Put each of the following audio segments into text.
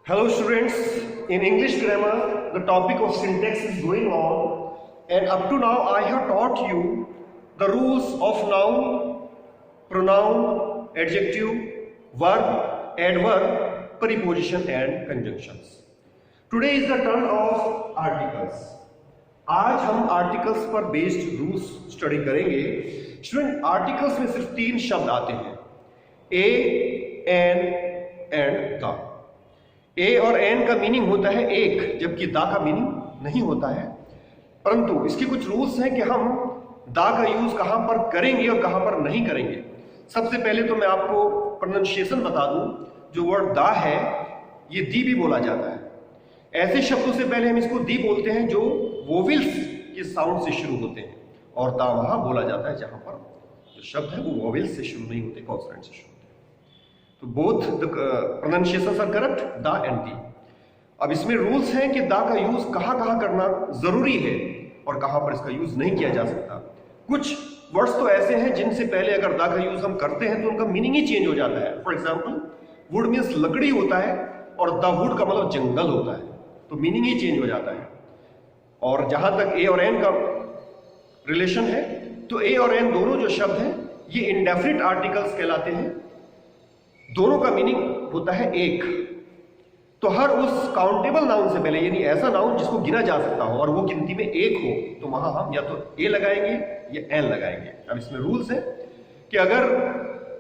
Hello students, in English grammar the topic of syntax is going on, and up to now I have taught you the rules of noun, pronoun, adjective, verb, adverb, preposition and conjunctions. Today is the turn of articles. आज हम articles पर based rules study करेंगे। Student, articles में सिर्फ 3 शब्द आते हैं, ए, N and the. ए और एन का मीनिंग होता है एक, जबकि दा का मीनिंग नहीं होता है। परंतु इसके कुछ रूल्स हैं कि हम दा का यूज कहां पर करेंगे और कहां पर नहीं करेंगे। सबसे पहले तो मैं आपको प्रोनाउंसिएशन बता दूं। जो वर्ड दा है ये दी भी बोला जाता है। ऐसे शब्दों से पहले हम इसको दी बोलते हैं जो वोवेल्स के साउंड से शुरू होते हैं, और दा वहां बोला जाता है जहां पर जो शब्द है वो वोवेल्स से शुरू नहीं होते, कॉन्सोनेंट से शुरू होते हैं। तो both the pronunciations are correct, the and the. अब इसमें रूल्स हैं कि दा का यूज कहां कहां करना जरूरी है और कहां पर इसका यूज नहीं किया जा सकता। कुछ वर्ड्स तो ऐसे हैं जिनसे पहले अगर दा का यूज हम करते हैं तो उनका मीनिंग ही चेंज हो जाता है। फॉर एग्जाम्पल, वुड मीन्स लकड़ी होता है और द वुड का मतलब जंगल होता है, तो मीनिंग ही चेंज हो जाता है। और जहां तक ए और एन का रिलेशन है, तो ए और एन दोनों जो शब्द हैं ये इंडेफिनिट आर्टिकल्स कहलाते हैं। दोनों का मीनिंग होता है एक। तो हर उस काउंटेबल नाउन से पहले, यानी ऐसा नाउन जिसको गिना जा सकता हो और वो गिनती में एक हो, तो वहां हम या तो ए लगाएंगे या एन लगाएंगे। अब इसमें रूल्स है कि अगर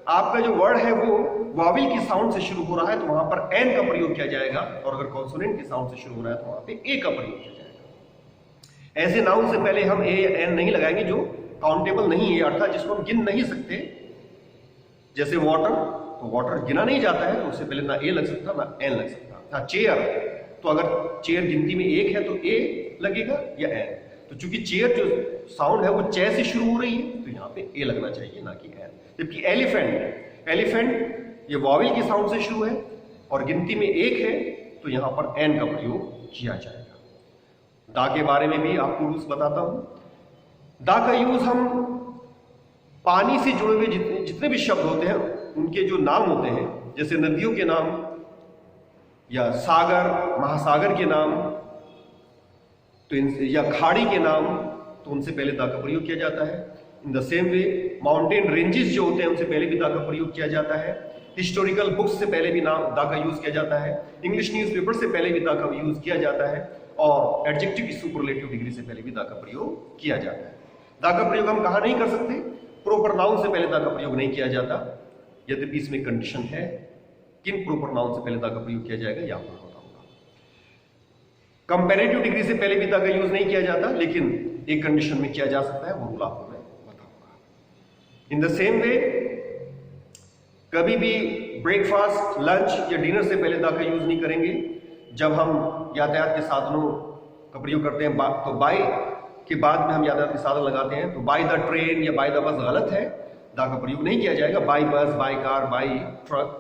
आपका जो वर्ड है वो वाविल की साउंड से शुरू हो रहा है तो वहां पर एन का प्रयोग किया जाएगा, और अगर कॉन्सोनेंट की साउंड से शुरू हो रहा है तो वहां पे ए का प्रयोग किया जाएगा। ऐसे नाउन से पहले हम ए या एन नहीं लगाएंगे जो काउंटेबल नहीं है, अर्थात जिसको हम गिन नहीं सकते। जैसे वाटर, तो वाटर गिना नहीं जाता है, तो उससे पहले ना ए लग सकता ना एन लग सकता। हाँ, चेयर, तो अगर चेयर गिनती में एक है तो ए लगेगा या एन। तो चूंकि चेयर जो साउंड है वो चे से शुरू हो रही है तो यहाँ पे ए लगना चाहिए, ना कि एन। जबकि एलिफेंट, एलिफेंट ये वाविल की साउंड से शुरू है और गिनती में एक है, तो यहाँ पर एन का प्रयोग किया जाएगा। दा के बारे में भी आपको रूल्स बताता हूं। दा का यूज हम पानी से जुड़े हुए जितने भी शब्द होते हैं उनके जो नाम होते हैं, जैसे नदियों के नाम या सागर महासागर के नाम, तो इनसे, या खाड़ी के नाम, तो उनसे पहले दा का प्रयोग किया जाता है। In the same way mountain ranges जो होते हैं उनसे पहले भी दा का प्रयोग किया जाता है। हिस्टोरिकल बुक्स से पहले भी दा का यूज किया जाता है। इंग्लिश न्यूज़पेपर से पहले भी दा का यूज किया जाता है, और एडजेक्टिव की सुपरलेटिव डिग्री से पहले भी दा का प्रयोग किया जाता है। दा का प्रयोग हम कहां नहीं कर सकते? प्रोपर नाउन से पहले दा का प्रयोग नहीं किया जाता, यद्यपि इसमें कंडीशन है किन प्रोपर नाउन से पहले दा का प्रयोग किया जाएगा, यहां पर बताऊंगा। कंपैरेटिव डिग्री से पहले भी दा का यूज नहीं किया जाता, लेकिन एक कंडीशन में किया जा सकता है, वो रूल आपको मैं बताऊंगा। इन द सेम वे कभी भी ब्रेकफास्ट, लंच या डिनर से पहले दा का यूज नहीं करेंगे। जब हम यातायात के साधनों का प्रयोग करते हैं तो बाय के बाद में हम यातायात के साधन लगाते हैं, तो बाय द ट्रेन या बाय द बस गलत है, दा का प्रयोग नहीं किया जाएगा। बाय बस, बाय कार, बाय ट्रक,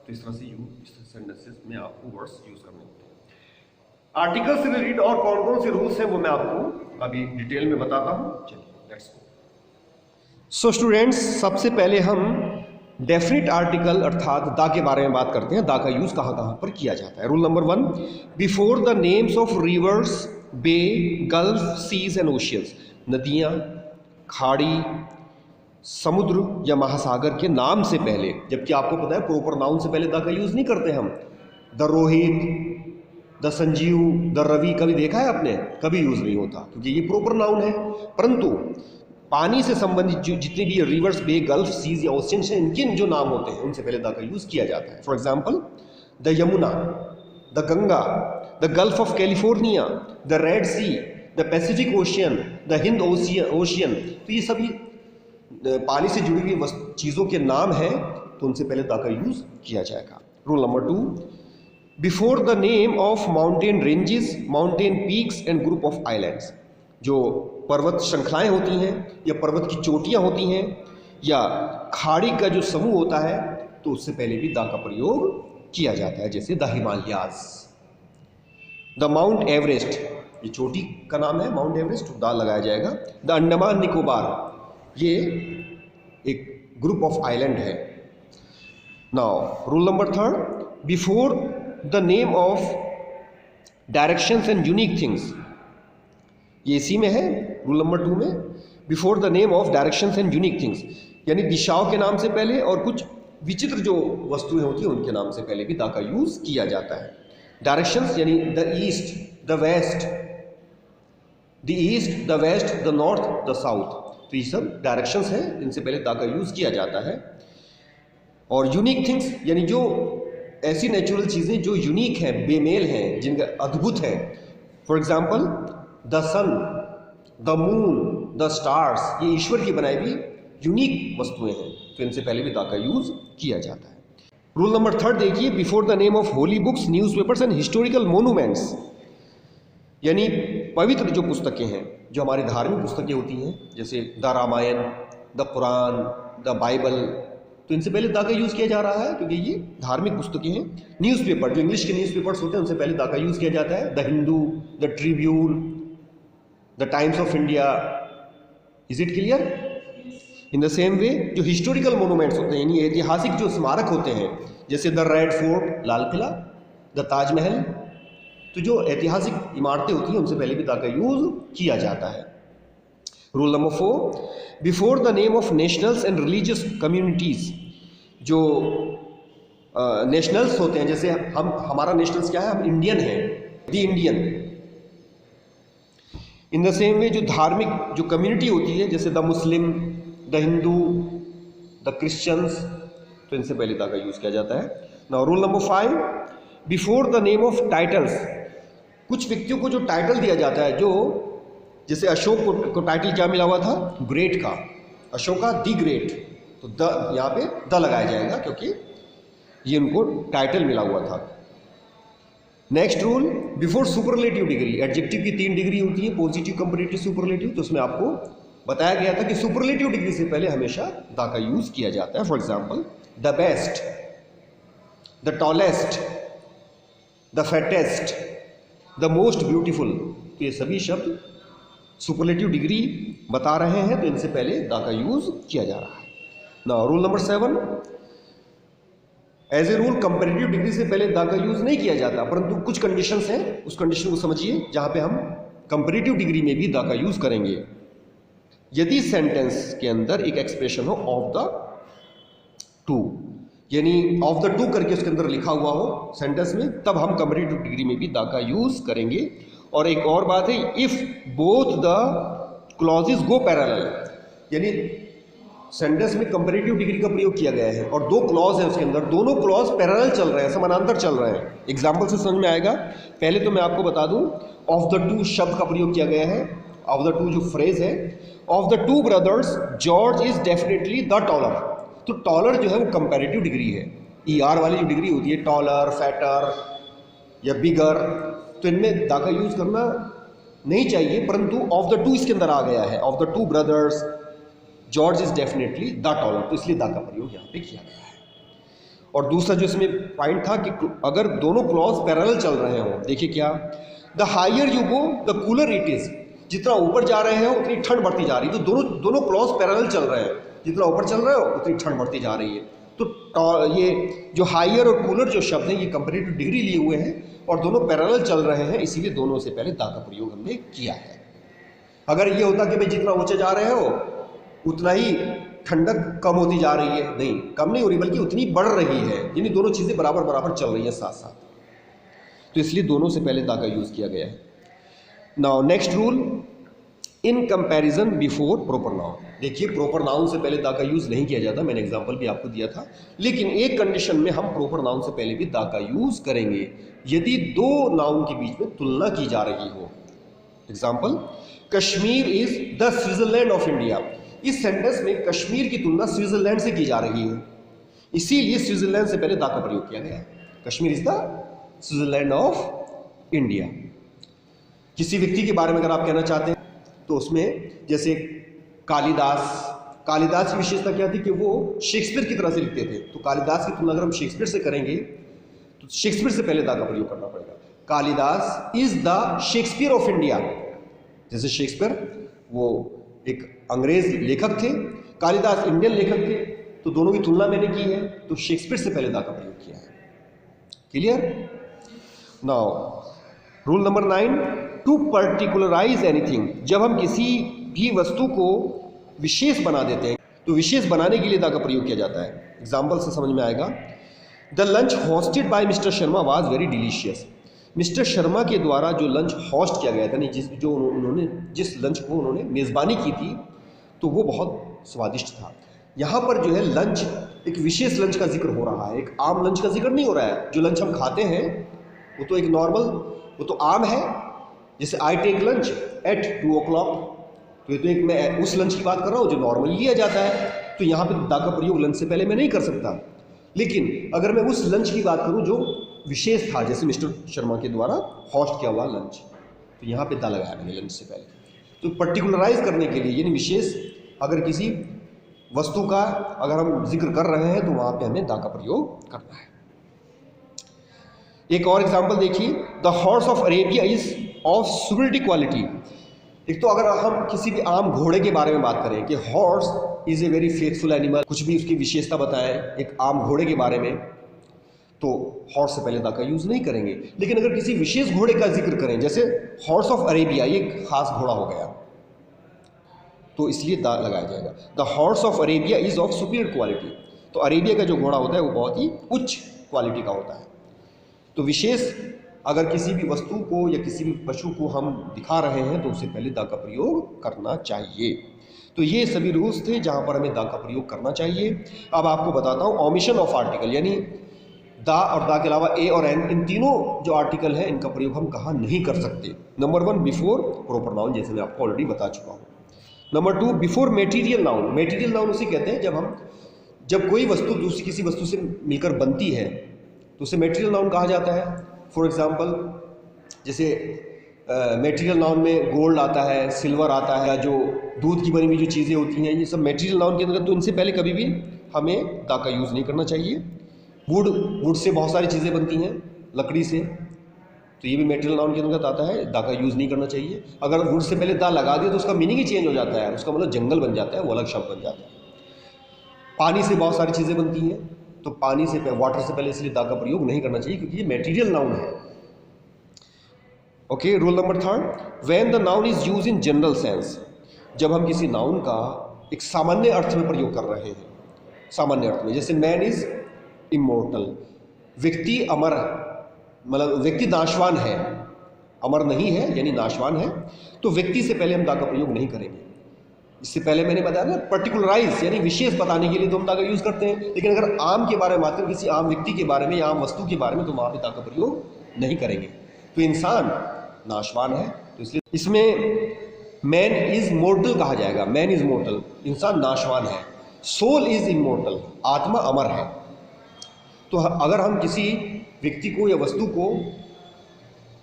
तो इस तरह से इस सेंटेंसेस में आपको वर्ड्स यूज करने होते हैं। आर्टिकल से रिलेटेड और कौन कौन से रूल्स हैं वो मैं आपको अभी डिटेल में बताता हूं। चलिए लेट्स गो। सो स्टूडेंट्स, सबसे पहले हम डेफिनिट आर्टिकल अर्थात दा के बारे में बात करते हैं। दा का यूज कहां कहां पर किया जाता है। Rule number 1, before the names of rivers, bay, gulf, seas and oceans, नदियां, खाड़ी, समुद्र या महासागर के नाम से पहले। जबकि आपको पता है प्रोपर नाउन से पहले दा का यूज नहीं करते हम। The Rohit, the Sanjeev, the Ravi, कभी देखा है आपने? कभी यूज नहीं होता, क्योंकि ये प्रोपर नाउन है। परंतु पानी से संबंधित जितने भी रिवर्स, बे, गल्फ, सीज या ओशियन हैं, इनके जो नाम होते हैं उनसे पहले दा का यूज किया जाता है। For example, the Yamuna, the Ganga, the Gulf of California, the Red Sea, the Pacific Ocean, the Hind Ocean. तो ये सभी पानी से जुड़ी हुई चीजों के नाम हैं, तो उनसे पहले दा का यूज किया जाएगा। Rule number 2, before the name of mountain ranges, mountain peaks and group of islands, जो पर्वत श्रृंखलाएं होती हैं या पर्वत की चोटियां होती हैं या खाड़ी का जो समूह होता है, तो उससे पहले भी दा का प्रयोग किया जाता है। जैसे the Himalayas, the mount Everest, ये चोटी का नाम है माउंट एवरेस्ट, तो दा लगाया जाएगा। द अंडमान निकोबार, ये एक ग्रुप ऑफ आइलैंड है। Now rule number 3, before the name of directions and unique things, ये इसी में है रूल नंबर 2 में, before the name of directions and unique things, यानी दिशाओं के नाम से पहले और कुछ विचित्र जो वस्तुएं होती हैं उनके नाम से पहले भी द का यूज किया जाता है। डायरेक्शंस यानी the east, the west, the east, the west, the north, the south, तो ये सब डायरेक्शंस हैं, इनसे पहले द का यूज किया जाता है। और यूनिक थिंग्स यानी जो ऐसी नेचुरल चीज़ें जो यूनिक हैं, बेमेल हैं, जिनका अद्भुत है, for example the sun, the moon, the stars, ये ईश्वर की बनाई हुई यूनिक वस्तुएं हैं, तो इनसे पहले भी द का यूज किया जाता है। रूल नंबर 3 देखिए, before the name of holy books, newspapers and historical monuments, यानी पवित्र जो पुस्तकें हैं, जो हमारी धार्मिक पुस्तकें होती हैं, जैसे the Ramayana, the Quran, the Bible, तो इनसे पहले द का यूज़ किया जा रहा है क्योंकि ये धार्मिक पुस्तकें हैं। न्यूज़पेपर, जो इंग्लिश के न्यूज़पेपर्स होते हैं, उनसे पहले द का यूज़ किया जाता है। The Hindu, the Tribune, the times of India. Is it clear? In the same way जो हिस्टोरिकल मोनूमेंट्स होते हैं, यानी ऐतिहासिक जो स्मारक होते हैं, जैसे the red fort, Lal Qila, the Taj Mahal, तो जो ऐतिहासिक इमारतें होती हैं उनसे पहले भी द का यूज़ किया जाता है। Rule number 4, before the name of nationals and religious communities, जो नेशनल्स होते हैं, जैसे हमारा नेशनल्स क्या है, हम इंडियन हैं, the Indian. In the same way जो धार्मिक जो कम्युनिटी होती है, जैसे the Muslim, the Hindu, the Christians, तो इनसे पहले द का यूज़ किया जाता है। Now rule number 5, before the name of titles, कुछ व्यक्तियों को जो टाइटल दिया जाता है, जो जैसे अशोक को टाइटल क्या मिला हुआ था, ग्रेट का, अशोका द ग्रेट, तो द यहाँ पे द लगाया जाएगा क्योंकि ये उनको टाइटल मिला हुआ था। Next rule, before superlative degree, adjective की 3 डिग्री होती है, पॉजिटिव, कंपैरेटिव, सुपरलेटिव, तो उसमें आपको बताया गया था कि सुपरलेटिव डिग्री से पहले हमेशा द का यूज किया जाता है। For example the best, the tallest, the fattest, the most beautiful, तो ये सभी शब्द सुपरलेटिव डिग्री बता रहे हैं, तो इनसे पहले द का यूज किया जा रहा है। Now rule number 7, as a rule comparative degree से पहले द का यूज नहीं किया जाता, परंतु कुछ कंडीशंस हैं, उस कंडीशन को समझिए जहां पे हम कंपैरेटिव डिग्री में भी द का यूज करेंगे। यदि सेंटेंस के अंदर एक एक्सप्रेशन हो ऑफ द टू, यानी ऑफ द टू करके उसके अंदर लिखा हुआ हो सेंटेंस में, तब हम कंपैरेटिव डिग्री में भी द का यूज करेंगे। और एक और बात है, if both the clauses go parallel, यानी सेंटेंस में कंपैरेटिव डिग्री का प्रयोग किया गया है और 2 क्लॉज है उसके अंदर, दोनों क्लॉज पैरेलल चल रहे हैं, समानांतर चल रहे हैं। एग्जाम्पल से समझ में आएगा। पहले तो मैं आपको बता दूं, ऑफ द टू शब्द का प्रयोग किया गया है, ऑफ द टू जो फ्रेज है, of the two brothers George is definitely the taller, तो टॉलर जो है वो कंपैरेटिव डिग्री है। ER वाली जो डिग्री होती है, टॉलर, फैटर या बिगर, तो इनमें द का यूज करना नहीं चाहिए, परंतु ऑफ द टू इसके अंदर आ गया है, of the two brothers George is definitely the taller, तो इसलिए द का प्रयोग यहाँ पे किया गया है। और दूसरा जो इसमें पॉइंट था कि अगर दोनों क्लॉज पैरेलल चल रहे हो, देखिए क्या, the higher you go the cooler it is, जितना ऊपर जा रहे हो उतनी ठंड बढ़ती जा रही है, तो दोनों क्लॉज पैरेलल चल रहे हैं, जितना ऊपर चल रहे हो उतनी ठंड बढ़ती जा रही है। तो ये जो हायर और कूलर जो शब्द हैं, ये कंपैरेटिव डिग्री लिए हुए हैं और दोनों पैरेलल चल रहे हैं, इसीलिए दोनों से पहले द का प्रयोग हमने किया है। अगर ये होता कि भाई जितना ऊंचे जा रहे हो उतना ही ठंडक कम होती जा रही है, नहीं, कम नहीं हो रही बल्कि उतनी बढ़ रही है, यानी दोनों चीज़ें बराबर बराबर चल रही है साथ साथ, तो इसलिए दोनों से पहले द का यूज़ किया गया है। Now next rule, in comparison before proper noun, देखिए प्रोपर नाउन से पहले द का यूज़ नहीं किया जाता, मैंने एग्जांपल भी आपको दिया था, लेकिन एक कंडीशन में हम प्रोपर नाउन से पहले भी द का यूज़ करेंगे, यदि 2 नाउन के बीच में तुलना की जा रही हो। Example, Kashmir is the Switzerland of India, इस सेंटेंस में कश्मीर की तुलना स्विट्जरलैंड से की जा रही है, इसीलिए स्विट्जरलैंड से पहले द का प्रयोग किया गया है। Kashmir is the Switzerland of India. किसी व्यक्ति के बारे में अगर आप कहना चाहते हैं तो उसमें जैसे कालिदास की विशेषता क्या थी कि वो शेक्सपियर की तरह से लिखते थे, तो कालिदास की तुलना अगर हम शेक्सपियर से करेंगे तो शेक्सपियर से पहले द का प्रयोग करना पड़ेगा। Kalidas is the Shakespeare of India, जैसे शेक्सपियर वो एक अंग्रेज लेखक थे, कालिदास इंडियन लेखक थे, तो दोनों की तुलना मैंने की है, तो शेक्सपियर से पहले द का प्रयोग किया है। Clear? Now rule number 9, to particularize anything, जब हम किसी भी वस्तु को विशेष बना देते हैं तो विशेष बनाने के लिए दा का प्रयोग किया जाता है। एग्जाम्पल से समझ में आएगा। The lunch hosted by mister Sharma was very delicious. Mister Sharma के द्वारा जो लंच हॉस्ट किया गया था, नहीं जिस लंच को उन्होंने मेज़बानी की थी, तो वो बहुत स्वादिष्ट था। यहाँ पर जो है लंच, एक विशेष लंच का जिक्र हो रहा है, एक आम लंच का जिक्र नहीं हो रहा है। जो लंच हम खाते हैं वो तो एक नॉर्मल, वो तो आम है। जैसे I take lunch eight 2 o'clock, तो ये तो एक मैं उस लंच की बात कर रहा हूँ जो नॉर्मली लिया जाता है। तो यहाँ पे दा का प्रयोग लंच से पहले मैं नहीं कर सकता। लेकिन अगर मैं उस लंच की बात करूँ जो विशेष था, जैसे मिस्टर शर्मा के द्वारा हॉस्ट किया हुआ लंच, तो यहाँ पे दा लगाया मैंने लंच से पहले। तो पर्टिकुलराइज करने के लिए, यानी विशेष अगर किसी वस्तु का अगर हम जिक्र कर रहे हैं तो वहाँ पे हमें दा का प्रयोग करना है। एक और एग्जाम्पल देखिए, the horse of Arabia is of superiority quality. एक तो अगर हम किसी भी आम घोड़े के बारे में बात करें कि horse is a very faithful animal, कुछ भी उसकी विशेषता बताएं एक आम घोड़े के बारे में, तो हॉर्स से पहले दा का यूज नहीं करेंगे। लेकिन अगर किसी विशेष घोड़े का जिक्र करें, जैसे हॉर्स ऑफ अरेबिया, ये खास घोड़ा हो गया, तो इसलिए दा लगाया जाएगा। The horse of Arabia is of superior quality. तो अरेबिया का जो घोड़ा होता है वो बहुत ही उच्च क्वालिटी का होता है। तो विशेष अगर किसी भी वस्तु को या किसी भी पशु को हम दिखा रहे हैं तो उससे पहले दा का प्रयोग करना चाहिए। तो ये सभी रूल्स थे जहां पर हमें दा का प्रयोग करना चाहिए। अब आपको बताता हूं ओमिशन ऑफ आर्टिकल, यानी दा और दा के अलावा ए और एन, इन तीनों जो आर्टिकल हैं इनका प्रयोग हम कहाँ नहीं कर सकते। नंबर 1 बिफोर प्रोपर नाउन, जैसे मैं आपको ऑलरेडी बता चुका हूँ। Number 2 before material noun. Material noun उसे कहते हैं जब कोई वस्तु दूसरी किसी वस्तु से मिलकर बनती है तो उसे मेटीरियल नाउन कहा जाता है। फॉर एग्जाम्पल, जैसे मेटीरियल नाउन में गोल्ड आता है, सिल्वर आता है, या जो दूध की बनी हुई जो चीज़ें होती हैं, ये सब मेटीरियल नाउन के अंदर। तो इनसे पहले कभी भी हमें दा का यूज़ नहीं करना चाहिए। वुड से बहुत सारी चीज़ें बनती हैं, लकड़ी से, तो ये भी मेटीरियल नाउन के अंदर आता है, दा का यूज़ नहीं करना चाहिए। अगर वुड से पहले दा लगा दिया तो उसका मीनिंग ही चेंज हो जाता है, उसका मतलब जंगल बन जाता है, वो अलग शब्द बन जाता है। पानी से बहुत सारी चीज़ें बनती हैं, तो पानी से वाटर से पहले इसलिए दा का प्रयोग नहीं करना चाहिए क्योंकि ये मेटीरियल नाउन है। Okay, rule number 3, when the noun is use in general sense. जब हम किसी नाउन का एक सामान्य अर्थ में प्रयोग कर रहे हैं, सामान्य अर्थ में, जैसे मैन इज इमोर्टल, व्यक्ति अमर, मतलब व्यक्ति नाशवान है, अमर नहीं है यानी नाशवान है, तो व्यक्ति से पहले हम दा का प्रयोग नहीं करेंगे। इससे पहले मैंने बताया ना, पर्टिकुलराइज यानी विशेष बताने के लिए तो हम दा का यूज करते हैं। लेकिन अगर आम के बारे में बात करें, किसी आम व्यक्ति के बारे में या आम वस्तु के बारे में, तो वहां पे दा का प्रयोग नहीं करेंगे। तो इंसान नाशवान है, तो इसलिए इसमें मैन इज मोर्टल कहा जाएगा। मैन इज मोर्टल, इंसान नाशवान है। सोल इज इमोर्टल, आत्मा अमर है। तो अगर हम किसी व्यक्ति को या वस्तु को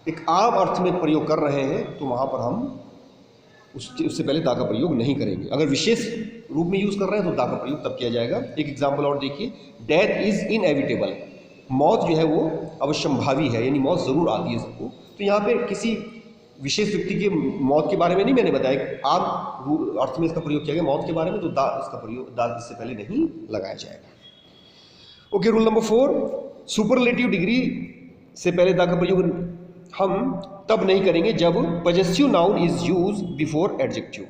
एक आम अर्थ में प्रयोग कर रहे हैं तो वहां पर हम उससे पहले दा का प्रयोग नहीं करेंगे। अगर विशेष रूप में यूज कर रहे हैं तो दा का प्रयोग तब किया जाएगा। एक एग्जाम्पल और देखिए, डेथ इज इनएविटेबल, मौत जो है वो अवश्यंभावी है, यानी मौत जरूर आती है सबको। तो यहाँ पे किसी विशेष व्यक्ति के मौत के बारे में नहीं मैंने बताया, आम अर्थ में इसका प्रयोग किया गया मौत के बारे में, तो दा इसका प्रयोग दा इससे पहले नहीं लगाया जाएगा। Okay, rule number 4, superlative degree से पहले दा का प्रयोग हम तब नहीं करेंगे जब possessive noun is use before adjective.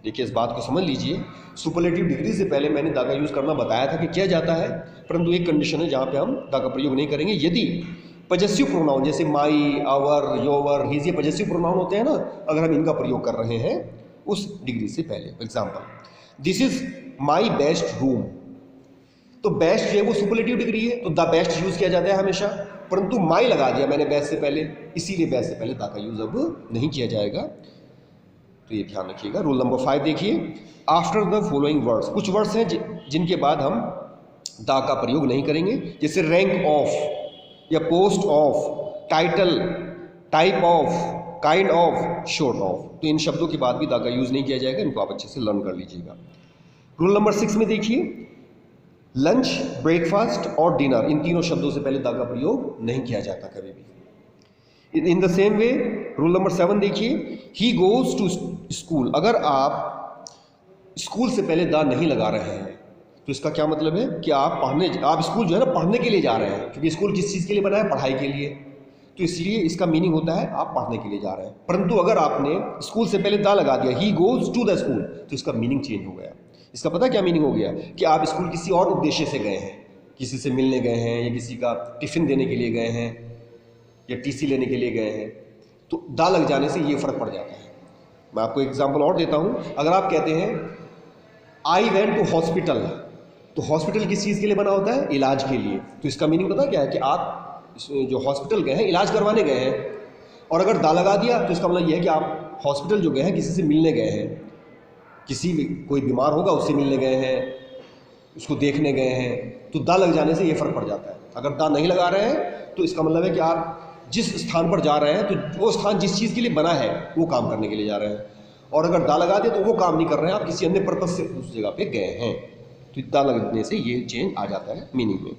देखिए, इस बात को समझ लीजिए, सुपरलेटिव डिग्री से पहले मैंने दा का यूज करना बताया था कि किया जाता है, परंतु एक कंडीशन है जहां पे हम दा का प्रयोग नहीं करेंगे, यदि पजेसिव प्रोनाउन जैसे माई, आवर, योवर, हिज, ये पजेसिव प्रोनाउन होते हैं ना, अगर हम इनका प्रयोग कर रहे हैं उस डिग्री से पहले। Example, this is my best room, तो बेस्ट जो है वो सुपरलेटिव डिग्री है, तो द बेस्ट यूज किया जाता है हमेशा, परंतु माई लगा दिया मैंने बेस्ट से पहले, इसीलिए बेस्ट से पहले दा का यूज अब नहीं किया जाएगा। तो ये ध्यान रखिएगा। रूल नंबर 5 देखिए, आफ्टर द फॉलोइंग वर्ड्स, कुछ वर्ड्स हैं जिनके बाद हम दा का प्रयोग नहीं करेंगे, जैसे रैंक ऑफ या post of, title, type of, kind of, short of. तो इन शब्दों के बाद भी दा का यूज नहीं किया जाएगा, इनको आप अच्छे से लर्न कर लीजिएगा। रूल नंबर 6 में देखिए, लंच, ब्रेकफास्ट और डिनर, इन तीनों शब्दों से पहले दा का प्रयोग नहीं किया जाता कभी भी। In the same way, rule number 7 देखिए, ही गोज टू स्कूल। अगर आप स्कूल से पहले दा नहीं लगा रहे हैं तो इसका क्या मतलब है कि आप स्कूल जो है ना पढ़ने के लिए जा रहे हैं, क्योंकि स्कूल किस चीज़ के लिए बना है, पढ़ाई के लिए। तो इसलिए इसका मीनिंग होता है आप पढ़ने के लिए जा रहे हैं। परंतु अगर आपने स्कूल से पहले दा लगा दिया, he goes to the school, तो इसका मीनिंग चेंज हो गया। इसका पता क्या मीनिंग हो गया कि आप स्कूल किसी और उद्देश्य से गए हैं, किसी से मिलने गए हैं या किसी का टिफिन देने के लिए गए हैं या टीसी लेने के लिए गए हैं, तो दा लग जाने से ये फर्क पड़ जाता है। मैं आपको एग्जाम्पल और देता हूँ। अगर आप कहते हैं आई वेंट टू हॉस्पिटल, तो हॉस्पिटल किस चीज़ के लिए बना होता है? इलाज के लिए। तो इसका मीनिंग पता क्या है कि आप जो हॉस्पिटल गए हैं इलाज करवाने गए हैं। और अगर दा लगा दिया तो इसका मतलब यह है कि आप हॉस्पिटल जो गए हैं किसी से मिलने गए हैं, किसी भी कोई बीमार होगा उससे मिलने गए हैं, उसको देखने गए हैं, तो दा लग जाने से ये फ़र्क पड़ जाता है। अगर दा नहीं लगा रहे हैं तो इसका मतलब है कि आप जिस स्थान पर जा रहे हैं तो वो स्थान जिस चीज़ के लिए बना है वो काम करने के लिए जा रहे हैं। और अगर दा लगा दे तो वो काम नहीं कर रहे हैं, आप किसी अन्य पर्पज से उस जगह पे गए हैं, तो दा लगने से ये चेंज आ जाता है मीनिंग में।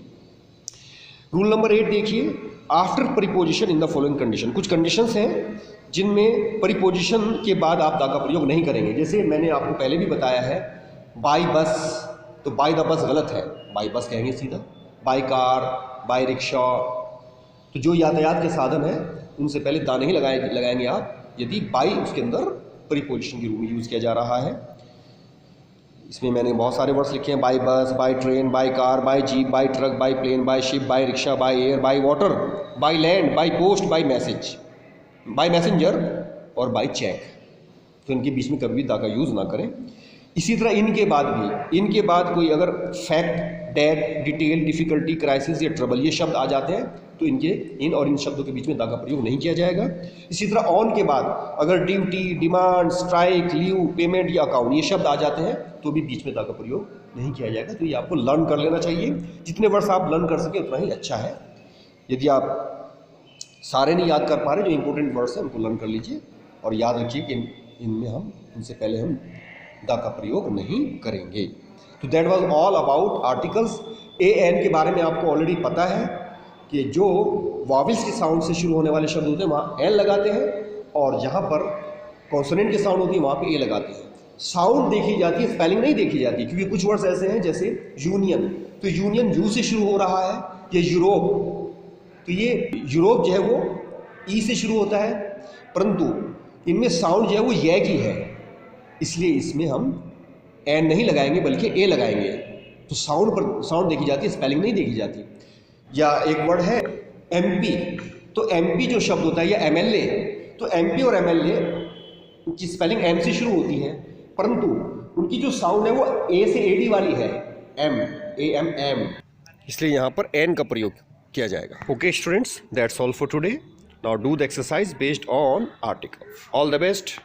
रूल नंबर 8 देखिए, after preposition in the following condition. कुछ कंडीशंस हैं जिनमें प्रीपोजिशन के बाद आप दा का प्रयोग नहीं करेंगे। जैसे मैंने आपको पहले भी बताया है, बाई बस, तो बाई द बस गलत है, बाई बस कहेंगे सीधा। बाई कार, बाई रिक्शा, तो जो यातायात के साधन हैं उनसे पहले दा नहीं लगाएंगे आप, यदि बाई उसके अंदर प्रीपोजिशन के रूप में यूज़ किया जा रहा है। इसमें मैंने बहुत सारे वर्ड्स लिखे हैं, by bus, by train, by car, by jeep, by truck, by plane, by ship, by rickshaw, by air, by water, by land, by post, by message, by messenger और बाई चेक। तो इनके बीच में कभी भी दा का यूज़ ना करें। इसी तरह इनके बाद कोई अगर fact, date, detail, difficulty, crisis या ट्रबल ये शब्द आ जाते हैं तो इन और इन शब्दों के बीच में दा का प्रयोग नहीं किया जाएगा। इसी तरह ऑन के बाद अगर duty, demand, strike, leave, payment या अकाउंट ये शब्द आ जाते हैं तो भी बीच में दा का प्रयोग नहीं किया जाएगा। तो ये आपको लर्न कर लेना चाहिए। जितने वर्ड्स आप लर्न कर सकें उतना ही अच्छा है। यदि आप सारे नहीं याद कर पा रहे, जो इंपॉर्टेंट वर्ड्स हैं उनको लर्न कर लीजिए और याद रखिए कि इनसे पहले हम दा का प्रयोग नहीं करेंगे। तो that was all about articles. A an के बारे में आपको ऑलरेडी पता है कि जो वॉवेल्स के साउंड से शुरू होने वाले शब्द होते हैं वहाँ एन लगाते हैं और जहाँ पर कॉन्सोनेंट के साउंड होती है वहाँ पे ए लगाते हैं। साउंड देखी जाती है, स्पेलिंग नहीं देखी जाती, क्योंकि कुछ वर्ड्स ऐसे हैं जैसे यूनियन, तो यूनियन यू से शुरू हो रहा है, या यूरोप, तो ये यूरोप जो है वो ई से शुरू होता है, परंतु इनमें साउंड जो है वो ये की है, इसलिए इसमें हम एन नहीं लगाएंगे बल्कि ए लगाएंगे। तो साउंड देखी जाती है, स्पेलिंग नहीं देखी जाती। या एक वर्ड है एमपी, तो एमपी जो शब्द होता है या एमएलए, तो एमपी और एमएलए की स्पेलिंग एम से शुरू होती है, परंतु उनकी जो साउंड है वो ए से एडी वाली है, एम, ए एम एम, इसलिए यहाँ पर एन का प्रयोग किया जाएगा। Okay students, that's all for today. Now do the exercise based on article. All the best.